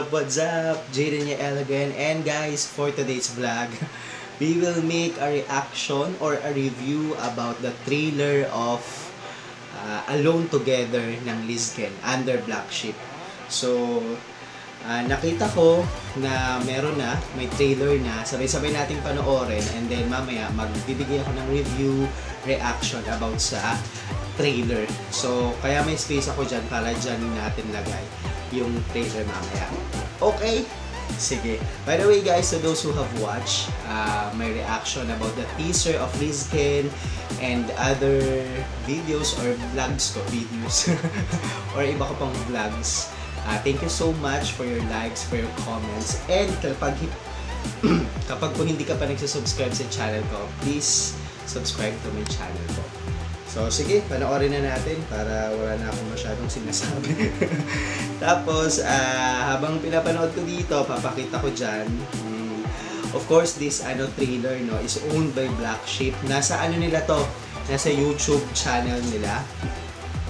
What's up? Jaden Yael again. And guys, for today's vlog, we will make a reaction or a review about the trailer of Alone Together ng Lizken, Under Black Sheep. So, nakita ko na meron na, may trailer na, sabay-sabay nating panoorin, and then mamaya magbibigay ako ng review, reaction about sa trailer. So, kaya may space ako dyan para dyan natin lagay yung trailer mamaya. Okay? Sige. By the way guys, to those who have watched my reaction about the teaser of Lizken and other videos or vlogs ko, or iba ko pang vlogs, thank you so much for your likes, for your comments, and kapag kung hindi ka pa nagsasubscribe sa channel ko, please subscribe to my channel ko. So, sige, panoorin na natin para wala na akong masyadong sinasabi. Tapos, habang pinapanood ko dito, papakita ko dyan. Of course, this trailer is owned by Black Sheep. Nasa nila to? Nasa YouTube channel nila.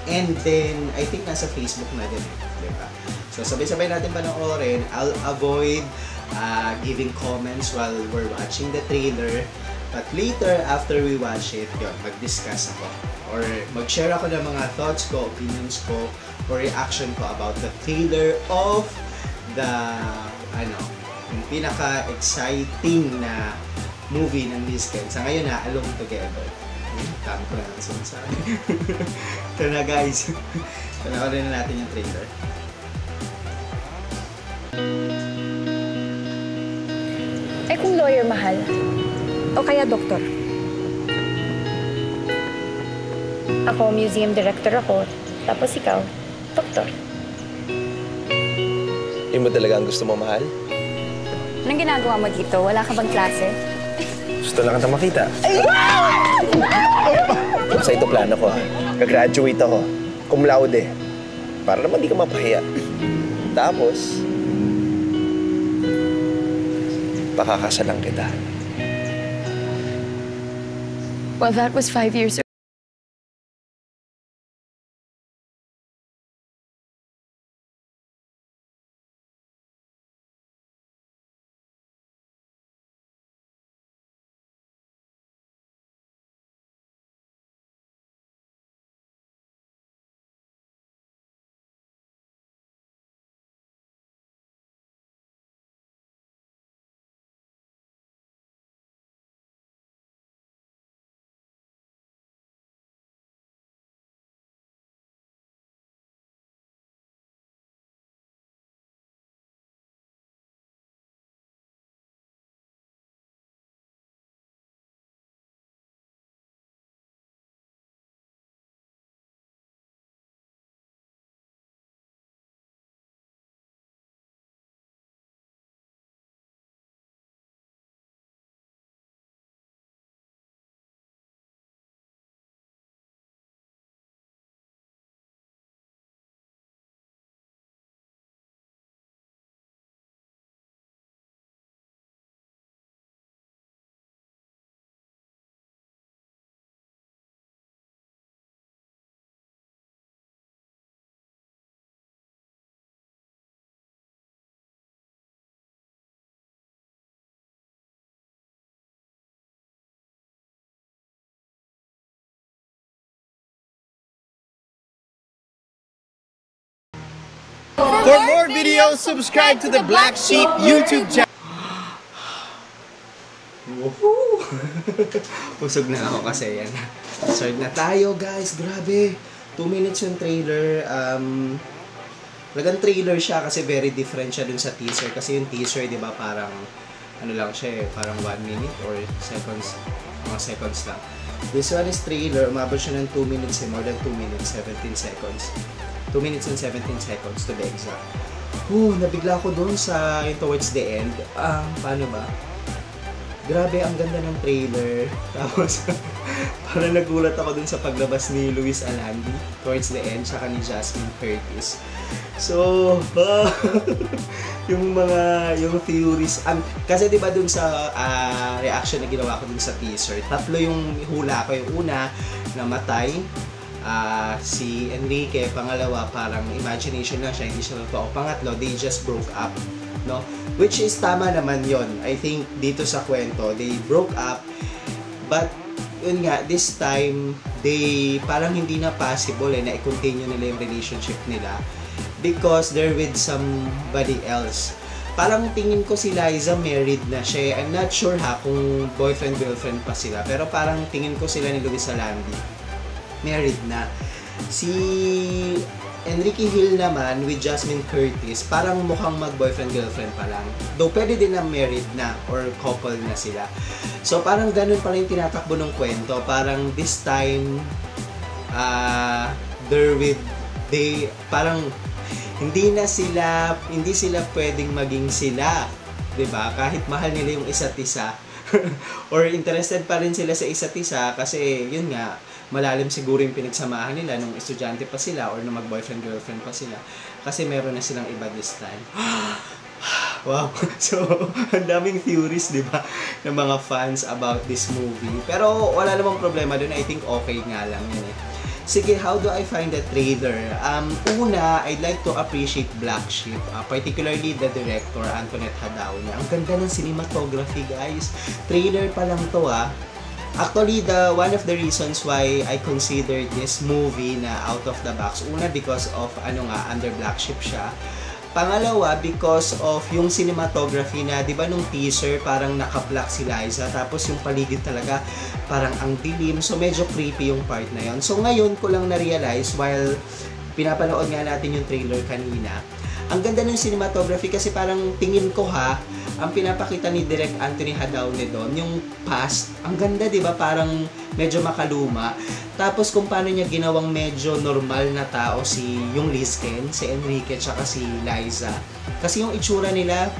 And then, I think nasa Facebook na din. Diba? So, sabay-sabay natin panoorin. I'll avoid giving comments while we're watching the trailer. But later, after we watch it, mag-discuss ako. Or mag-share ako ng mga thoughts ko, opinions ko, or reaction ko about the trailer of the, yung pinaka-exciting na movie ng Lizken. Sa ngayon na, Alone Together. Tama ko na ang sinasabi. Ito na guys. Panoorin na natin yung trailer. Eh kung lawyer, mahal? O kaya doktor? Ako, museum director ako. Tapos ikaw, doktor. Yun ba talaga ang gusto mo, mahal? Anong ginagawa mo dito? Wala ka bang klase? Gusto lang kita makita. Sa ito plano ko, Gagraduate ako. Cum laude. Para naman di ka mapahiya. Tapos, pakakasalan kita. Well, that was 5 years ago. For more videos, subscribe to the Black Sheep YouTube channel. Usog na ako kasi yan. Start na tayo guys, grabe. 2 minutes yung trailer. Talagang trailer siya kasi very different siya dun sa teaser. Kasi yung teaser, di ba, parang lang siya parang 1 minute or seconds, mga seconds lang. This one is trailer, umabot siya ng 2 minutes, more than 2 minutes, 17 seconds. 2 minutes and 17 seconds to be exact. Nabigla ako doon sa towards the end. Paano ba? Grabe, ang ganda ng trailer. Tapos, parang nagulat ako dun sa paglabas ni Luis Alandi towards the end, saka ni Jasmine Curtis. So, yung theories, kasi diba dun sa reaction na ginawa ko dun sa teaser, tatlo yung hula ko. Yung una, namatay. Si Enrique, pangalawa, parang imagination lang siya, hindi siya totoo. Pangatlo, they just broke up, no? Which is tama naman yon. I think dito sa kwento, they broke up, but yun nga, this time, they parang hindi na possible na i-continue nila yung relationship nila because they're with somebody else. Parang tingin ko si Liza married na siya. I'm not sure kung boyfriend-girlfriend pa sila, pero parang tingin ko sila ni Luisa Landi married na. Si Enrique Hill naman with Jasmine Curtis, parang mukhang mag-boyfriend-girlfriend pa lang. Though pwede din na married na or couple na sila. So parang ganun pa rin tinatakbo ng kwento. Parang this time, parang hindi sila pwedeng maging sila. 'Di ba? Kahit mahal nila yung isa't isa. Or interested pa rin sila sa isa't isa kasi yun nga, malalim siguro yung pinagsamahan nila nung estudyante pa sila or nung mag-boyfriend-girlfriend pa sila. Kasi meron na silang iba this time. Wow! So, ang daming theories, di ba, ng mga fans about this movie. Pero wala namang problema dun. I think okay nga lang yun eh. Sige, how do I find the trailer? Una, I'd like to appreciate Black Sheep, particularly the director, Antoinette Hadaonia. Ang ganda ng cinematography, guys. Trailer pa lang to Actually, one of the reasons why I considered this movie na out of the box, una because of under Black Sheep siya. Pangalawa, because of yung cinematography na, di ba nung teaser, parang naka-black si Liza, tapos yung paligid talaga, parang ang dilim, so medyo creepy yung part na yon. So ngayon ko lang na-realize, while pinapanood nga natin yung trailer kanina, ang ganda ng cinematography kasi parang tingin ko ang pinapakita ni Direk Anthony Hadaonia doon, yung past, ang ganda, di ba? Parang medyo makaluma. Tapos kung paano niya ginawang medyo normal na tao yung Lizken, si Enrique, tsaka si Liza. Kasi yung itsura nila,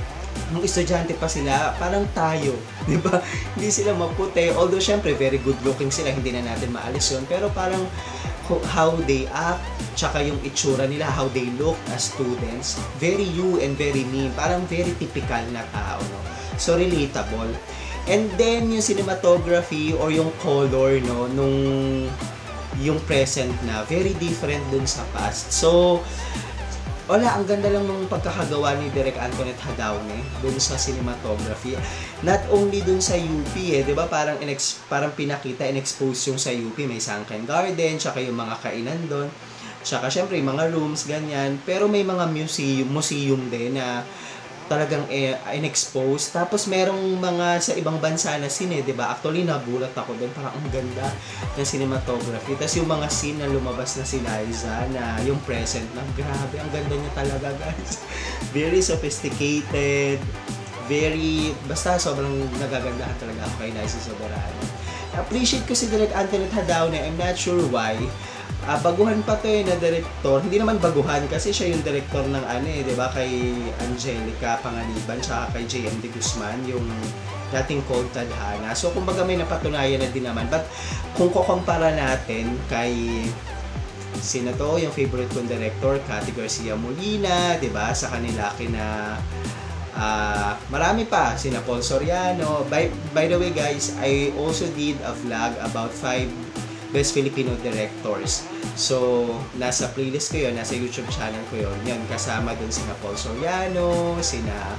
nung estudyante pa sila, parang tayo, di ba? Hindi sila maputi. Although, syempre, very good looking sila, hindi na natin maalis yun. Pero parang how they act, tsaka yung itsura nila, how they look as students, very you and very me, parang very typical na tao, no? So, relatable. And then, yung cinematography or yung color, no, yung present na, very different dun sa past. So, wala, ang ganda lang ng pagkakagawa ni Direk Antoinette Hadaonia dun sa cinematography. Not only dun sa UP di ba? Parang pinakita, in-expose yung sa UP. May sunken garden, tsaka yung mga kainan dun. Tsaka syempre, mga rooms, ganyan. Pero may mga museum din na talagang in-expose. Tapos merong mga sa ibang bansa na scene, di ba? Actually, nabulat ako doon. Parang ang ganda ng cinematography. Tapos yung mga scene na lumabas na si Liza, na yung present na, grabe, ang ganda niya talaga, guys. Very sophisticated. Basta sobrang nagagandahan talaga ako kay Liza Soberano. Appreciate ko si Direk Antoinette Hadaonia. I'm not sure why. Baguhan pa to na director. Hindi naman baguhan kasi siya yung director ng di ba, kay Angelica Pangaliban tsaka kay JM De Guzman, yung dating Cold Tadhana. So kumbaga may napatunayan na din naman. But kung kukumpara natin kay sino to, yung favorite kong director, Cathy Garcia Molina, di ba, sa kanila marami pa, sina Paul Soriano. By the way, guys, I also did a vlog about 5 Best Filipino Directors. So, nasa playlist ko yun, nasa YouTube channel ko yun. Yan, kasama dun sina Paul Soriano, sina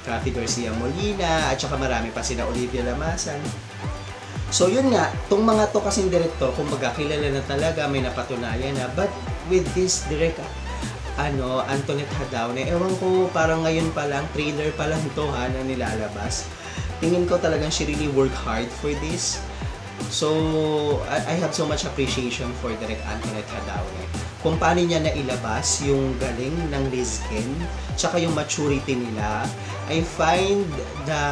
Cathy Garcia Molina, at saka marami pa, sina Olivia Lamasan. So, yun nga, tong mga to kasing director, kumbaga, kilala na talaga, may napatunayan na. But, with this Antoinette Hadaonia, ewan ko, parang ngayon pa lang, trailer pa lang to na nilalabas. Tingin ko talagang she really work hard for this. So, I have so much appreciation for Direk Antoinette Hadaonia. Kung paano niya nailabas yung galing ng Lizken, tsaka yung maturity nila. I find the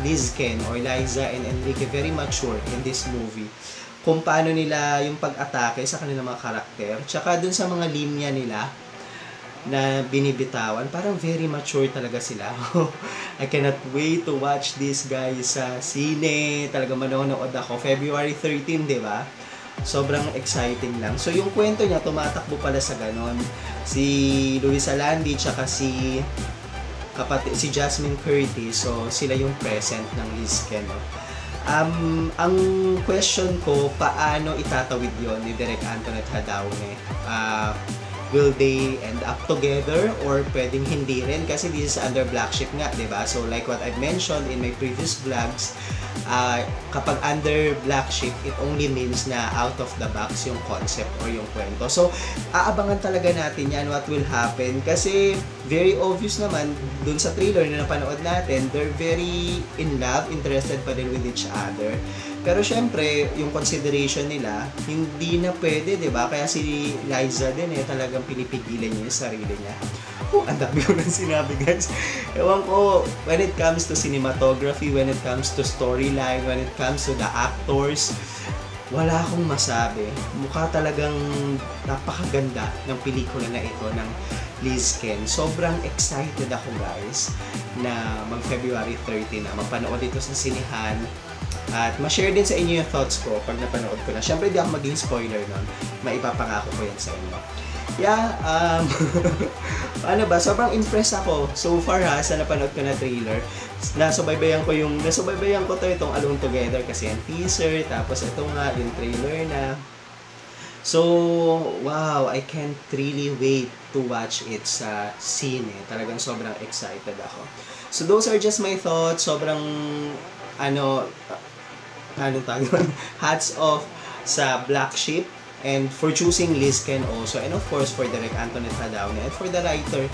Lizken or Liza and Enrique very mature in this movie. Kung paano nila yung pag-atake sa kanilang mga karakter, tsaka dun sa mga linya nila na binibitawan, parang very mature talaga sila. I cannot wait to watch this, guys, sa sine. Talaga manonood ako. February 13, di ba? Sobrang exciting lang. So, yung kwento niya, tumatakbo pala sa ganon. Si Luisa Landi, tsaka si Jasmine Curtis. So, sila yung present ng Lizken, no? Ang question ko, paano itatawid yon ni Direk Antoinette Jadaone? Will they end up together or pwedeng hindi rin? Kasi this is under Black Sheep nga, diba? So like what I've mentioned in my previous vlogs, kapag under Black Sheep, it only means na out of the box yung concept or yung kwento. So, aabangan talaga natin yan, what will happen. Kasi, very obvious naman, dun sa trailer na napanood natin, they're very in love, interested pa din with each other. Pero syempre, yung consideration nila, hindi na pwede, di ba? Kaya si Liza din talagang pinipigilan niya yung sarili niya. Oh, ang dami ko nang sinabi, guys. Ewan ko, when it comes to cinematography, when it comes to storyline, when it comes to the actors, wala akong masabi. Mukha talagang napakaganda ng pelikula na ito ng Liz Ken. Sobrang excited ako, guys, na mag-February 30 na mapanood ito sa sinehan. At ma-share din sa inyo yung thoughts ko pag napanood ko na. Siyempre, di ako maging spoiler nun. Maipapangako ko yan sa inyo. Yeah, ano ba? Sobrang impressed ako so far sa napanood ko na trailer. Nasubaybayan ko to itong Alone Together kasi yung teaser. Tapos ito nga, yung trailer na. So, wow, I can't really wait to watch it sa scene. Talagang sobrang excited ako. So, those are just my thoughts. Sobrang, hats off sa Black Sheep and for choosing Liz Ken also, and of course for Direk Antoinette Jadaone and for the writer.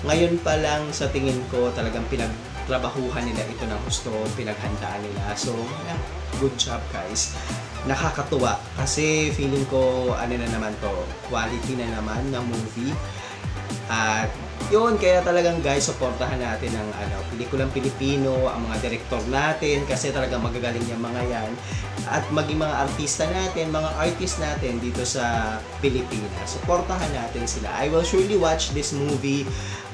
Ngayon pa lang sa tingin ko talagang pinagtrabahuhan nila ito ng gusto, pinaghandaan nila. So, yeah, good job, guys. Nakakatuwa kasi feeling ko na naman to, quality na naman ng movie. At yun, kaya talagang guys, supportahan natin ang pelikulang Pilipino, ang mga direktor natin kasi talagang magagaling yung mga yan. At maging mga artista natin, mga artist natin dito sa Pilipinas. Supportahan natin sila. I will surely watch this movie,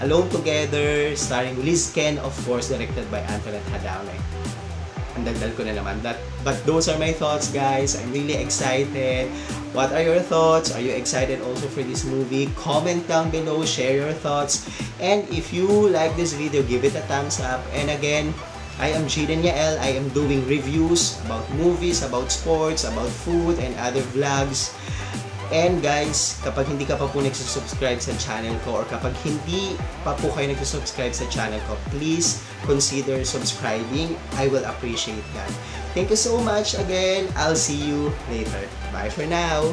Alone Together, starring Liz Ken, of course, directed by Antoinette Jadaone. Ang dagdal ko na naman. But those are my thoughts, guys. I'm really excited. What are your thoughts? Are you excited also for this movie? Comment down below, share your thoughts. And if you like this video, give it a thumbs up. And again, I am Jiren Yael. I am doing reviews about movies, about sports, about food, and other vlogs. And guys, kapag hindi ka pa po nagsusubscribe sa channel ko or kapag hindi pa po kayo nagsusubscribe sa channel ko, please consider subscribing. I will appreciate that. Thank you so much again. I'll see you later. Bye for now.